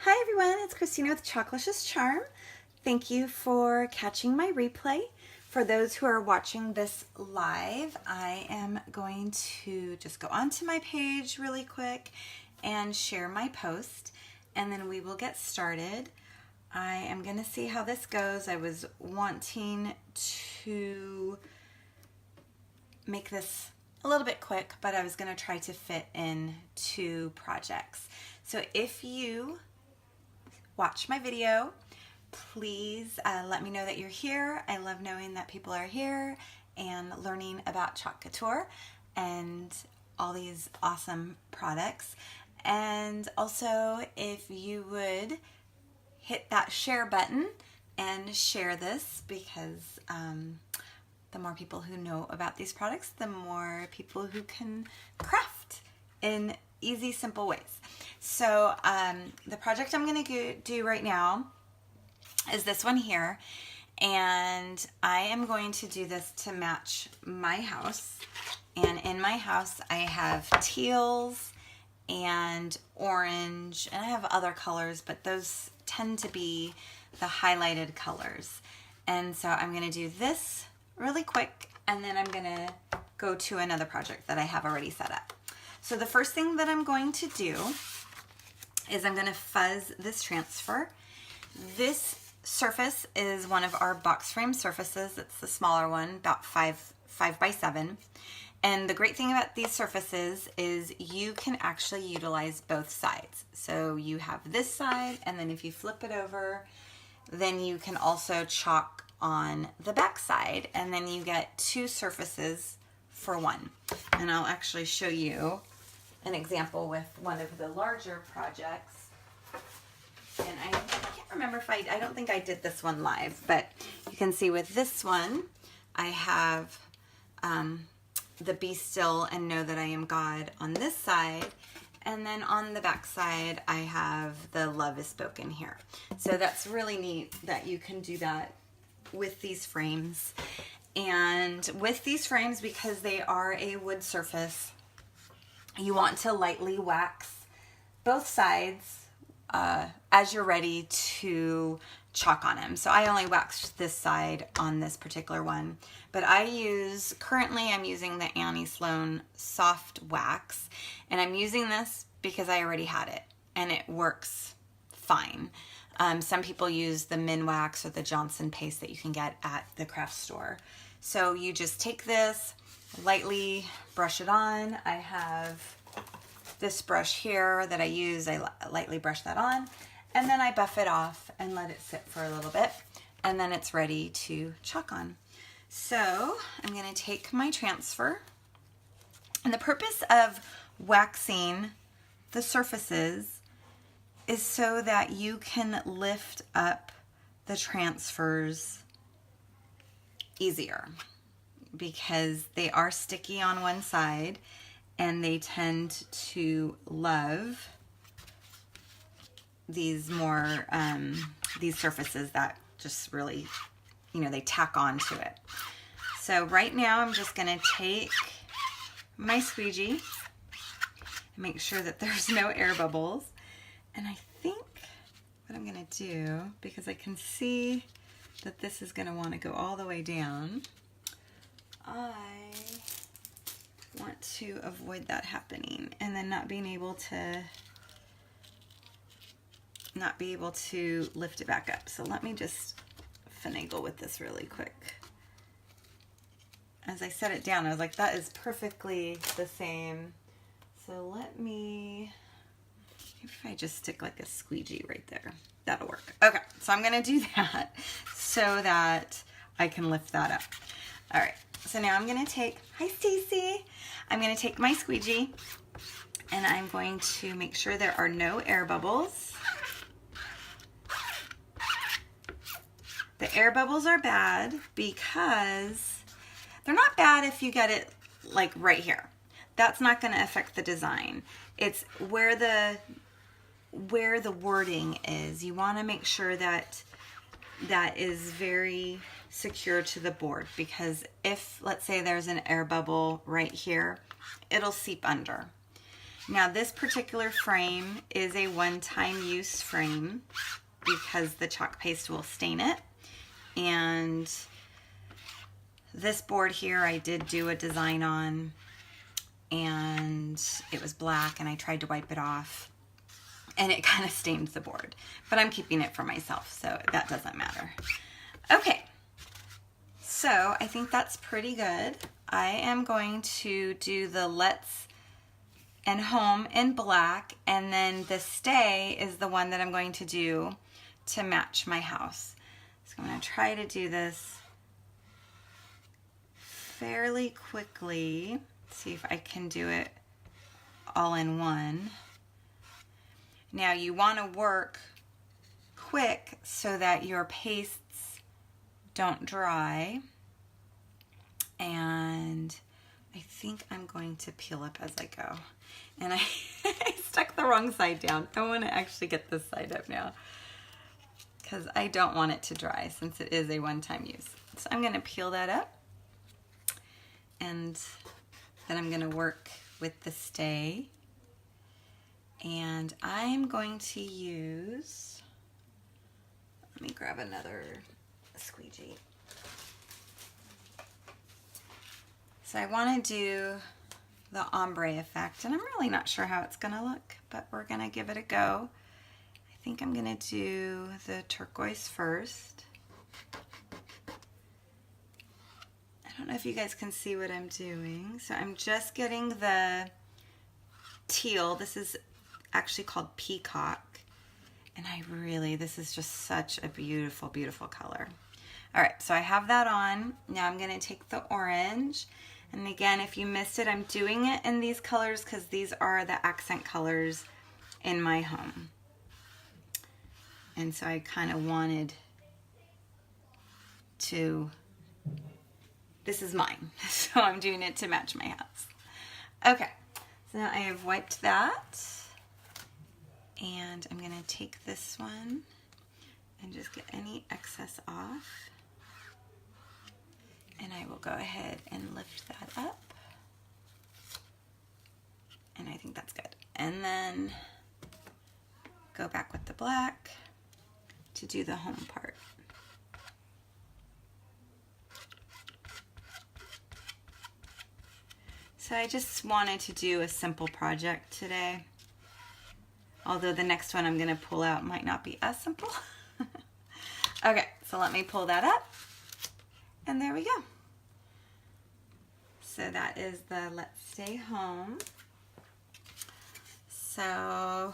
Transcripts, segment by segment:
Hi everyone, it's Christina with Chalkologist Charm. Thank you for catching my replay. For those who are watching this live, I am going to just go onto my page really quick and share my post, and then we will get started. I am going to see how this goes. I was wanting to make this a little bit quick, but I was going to try to fit in 2 projects. So if you watch my video, please let me know that you're here. I love knowing that people are here and learning about Chalk Couture and all these awesome products. And also, if you would hit that share button and share this, because the more people who know about these products, the more people who can craft in easy, simple ways. So the project I'm going to do right now is this one here, and I am going to do this to match my house. And in my house I have teals and orange, and I have other colors, but those tend to be the highlighted colors. And so I'm going to do this really quick, and then I'm going to go to another project that I have already set up. So the first thing that I'm going to do is I'm going to fuzz this transfer. This surface is one of our box frame surfaces. It's the smaller one, about 5 by 7. And the great thing about these surfaces is you can actually utilize both sides. So you have this side, and then if you flip it over, then you can also chalk on the back side, and then you get 2 surfaces for 1. And I'll actually show you an example with one of the larger projects. And I can't remember if I don't think I did this one live, but you can see with this one, I have the Be Still and Know That I Am God on this side. And then on the back side, I have the Love Is Spoken here. So that's really neat that you can do that with these frames. And with these frames, because they are a wood surface, you want to lightly wax both sides as you're ready to chalk on them. So I only waxed this side on this particular one, but currently I'm using the Annie Sloan Soft Wax, and I'm using this because I already had it and it works fine. Some people use the Min Wax or the Johnson paste that you can get at the craft store. So you just take this, lightly brush it on. I have this brush here that I use. I lightly brush that on, and then I buff it off and let it sit for a little bit, and then it's ready to chalk on. So I'm going to take my transfer, and the purpose of waxing the surfaces is so that you can lift up the transfers easier, because they are sticky on one side and they tend to love these more these surfaces that just really, they tack on to it. So right now I'm just going to take my squeegee and make sure that there's no air bubbles. And I think what I'm going to do, because I can see that this is going to want to go all the way down, I want to avoid that happening and then not be able to lift it back up. So let me just finagle with this really quick. As I set it down, I was like, that is perfectly the same. So let me, if I just stick like a squeegee right there, that'll work. Okay, so I'm gonna do that so that I can lift that up. All right, so now I'm gonna take, hi Stacy, I'm gonna take my squeegee and I'm going to make sure there are no air bubbles. The air bubbles are bad because they're not bad if you get it like right here. That's not gonna affect the design. It's where the wording is. You wanna make sure that that is very secure to the board, because if, let's say there's an air bubble right here, it'll seep under. Now this particular frame is a one-time use frame because the chalk paste will stain it. And this board here I did do a design on, and it was black and I tried to wipe it off and it kind of stained the board, but I'm keeping it for myself, so that doesn't matter. Okay, so I think that's pretty good. I am going to do the Let's and Home in black, and then the Stay is the one that I'm going to do to match my house. So I'm going to try to do this fairly quickly, see if I can do it all in one. Now you want to work quick so that your pastes don't dry. And I think I'm going to peel up as I go. And I stuck the wrong side down. I want to actually get this side up now because I don't want it to dry since it is a one-time use. So I'm going to peel that up, and then I'm going to work with the Stay. And I'm going to use, let me grab another squeegee. So I want to do the ombre effect, and I'm really not sure how it's going to look, but we're going to give it a go. I think I'm going to do the turquoise first. I don't know if you guys can see what I'm doing. So I'm just getting the teal. This is actually called Peacock, and this is just such a beautiful, beautiful color. All right, so I have that on. Now I'm going to take the orange, and again, if you missed it, I'm doing it in these colors because these are the accent colors in my home. And so I kind of wanted to, this is mine, so I'm doing it to match my house. Okay, so now I have wiped that. And I'm going to take this one and just get any excess off. And I will go ahead and lift that up. And I think that's good. And then go back with the black to do the home part. So I just wanted to do a simple project today. Although the next one I'm going to pull out might not be as simple. Okay, so let me pull that up. And there we go. So that is the Let's Stay Home. So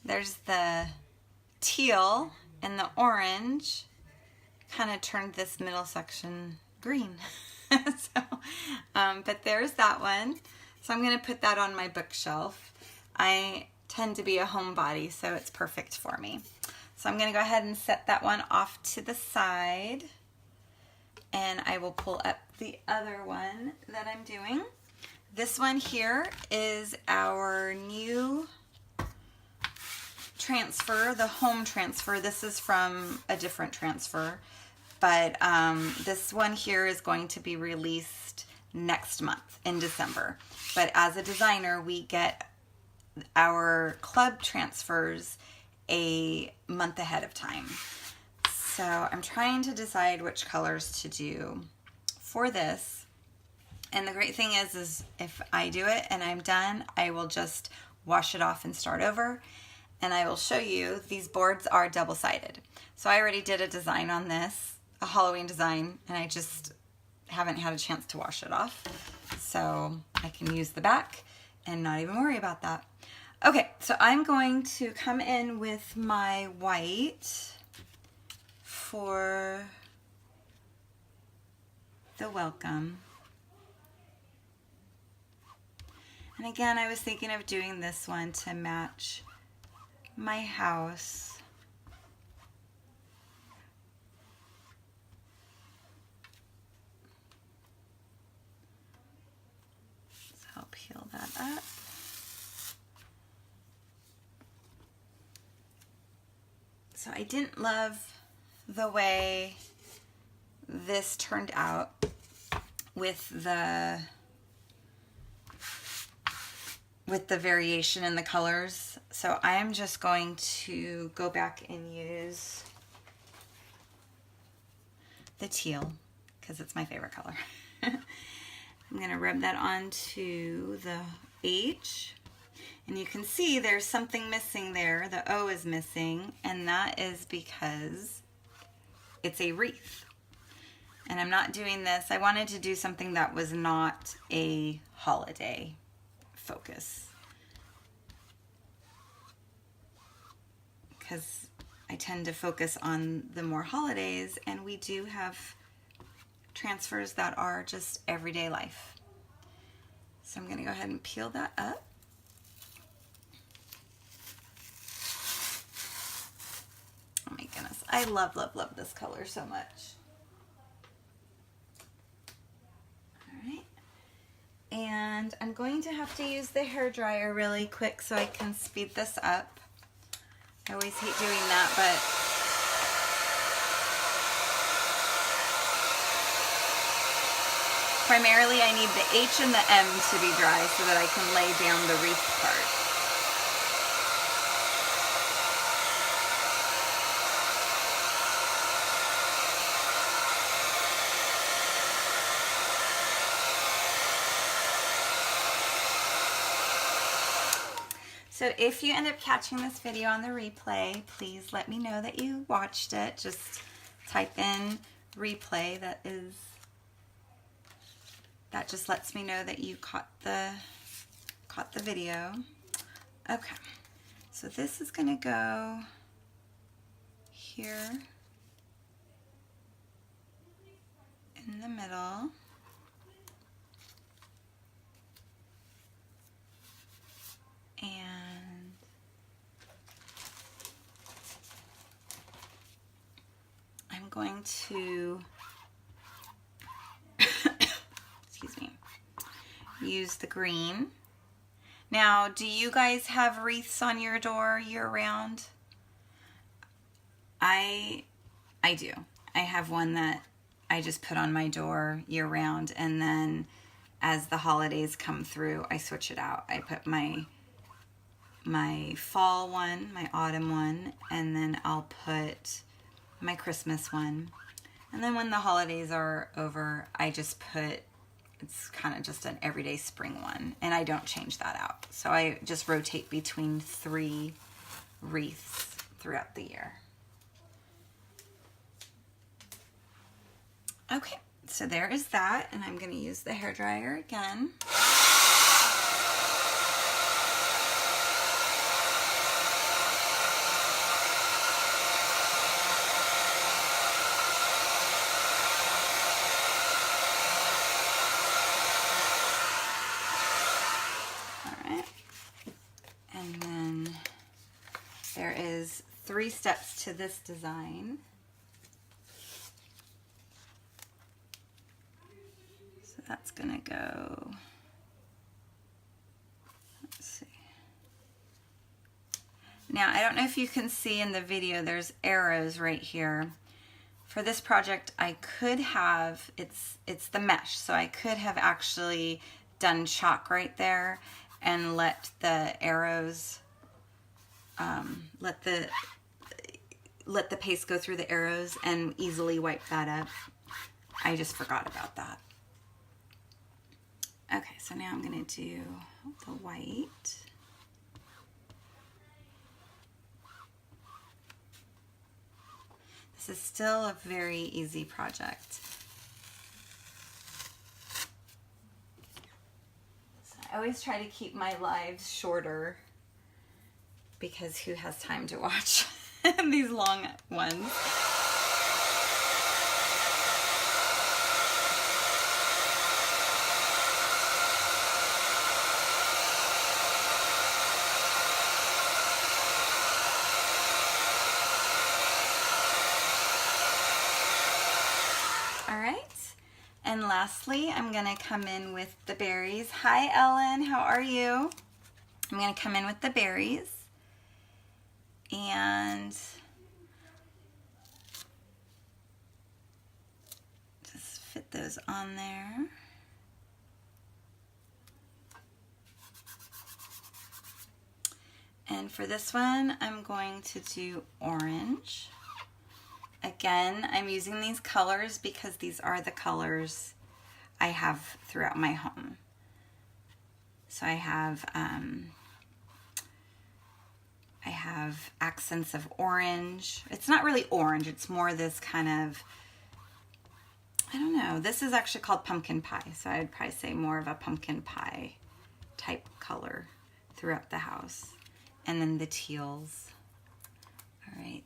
there's the teal and the orange kind of turned this middle section green. But there's that one. So I'm going to put that on my bookshelf. I tend to be a homebody, so it's perfect for me. So I'm going to go ahead and set that one off to the side, and I will pull up the other one that I'm doing. This one here is our new transfer, the home transfer. This is from a different transfer, but this one here is going to be released next month in December. But as a designer, we get our club transfers a month ahead of time. So I'm trying to decide which colors to do for this. And the great thing is if I do it and I'm done, I will just wash it off and start over. And I will show you, these boards are double-sided. So I already did a design on this, a Halloween design, and I just haven't had a chance to wash it off. So I can use the back and not even worry about that. Okay, so I'm going to come in with my white for the welcome. And again, I was thinking of doing this one to match my house. So I'll peel that up. So I didn't love the way this turned out with the with the variation in the colors. So I am just going to go back and use the teal because it's my favorite color. I'm going to rub that onto the H, and you can see there's something missing there. The O is missing, and that is because it's a wreath. And I'm not doing this. I wanted to do something that was not a holiday focus, because I tend to focus on the more holidays, and we do have transfers that are just everyday life. So I'm going to go ahead and peel that up. Oh my goodness, I love, love, love this color so much. And I'm going to have to use the hair dryer really quick so I can speed this up. I always hate doing that, but primarily I need the H and the M to be dry so that I can lay down the wreath part. So if you end up catching this video on the replay, please let me know that you watched it. Just type in replay. That just lets me know that you caught the video. Okay, so this is gonna go here in the middle. And I'm going to excuse me, use the green. Now, do you guys have wreaths on your door year-round? I do. I have one that I just put on my door year-round, and then as the holidays come through, I switch it out. I put my fall one, my autumn one, and then I'll put my Christmas one. And then when the holidays are over, I just put, it's kind of just an everyday spring one, and I don't change that out. So I just rotate between 3 wreaths throughout the year. Okay, so there is that, and I'm going to use the hairdryer again. And then there is 3 steps to this design. So that's gonna go, let's see. Now, I don't know if you can see in the video, there's arrows right here. For this project, I could have, it's the mesh, so I could have actually done chalk right there and let the arrows, let the paste go through the arrows and easily wipe that up. I just forgot about that. Okay, so now I'm gonna do the white. This is still a very easy project. I always try to keep my lives shorter because who has time to watch these long ones? All right. And lastly, I'm gonna come in with the berries. Hi, Ellen, how are you? I'm gonna come in with the berries and just fit those on there. And for this one, I'm going to do orange. Again, I'm using these colors because these are the colors I have throughout my home. So I have accents of orange. It's not really orange, it's more this kind of, I don't know, this is actually called pumpkin pie, so I'd probably say more of a pumpkin pie type color throughout the house. And then the teals. All right.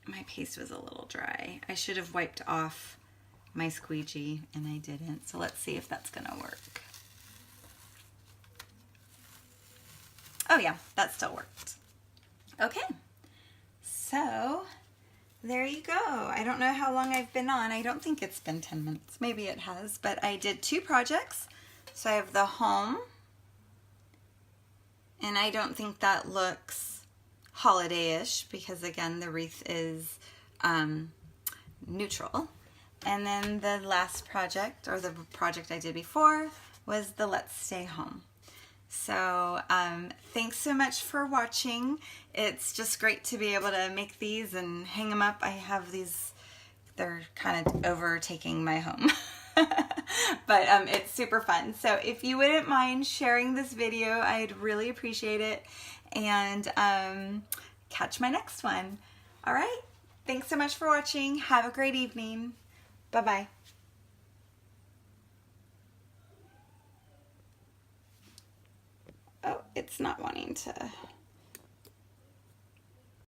My paste was a little dry. I should have wiped off my squeegee and I didn't. So let's see if that's gonna work. Oh yeah, that still worked. Okay, so there you go. I don't know how long I've been on. I don't think it's been 10 minutes. Maybe it has, but I did 2 projects. So I have the home, and I don't think that looks holiday-ish because again, the wreath is neutral. And then the last project, or the project I did before, was the Let's Stay Home. So thanks so much for watching. It's just great to be able to make these and hang them up. I have these, they're kind of overtaking my home. But it's super fun. So if you wouldn't mind sharing this video, I'd really appreciate it. And catch my next one. All right. Thanks so much for watching. Have a great evening. Bye-bye. Oh, it's not wanting to.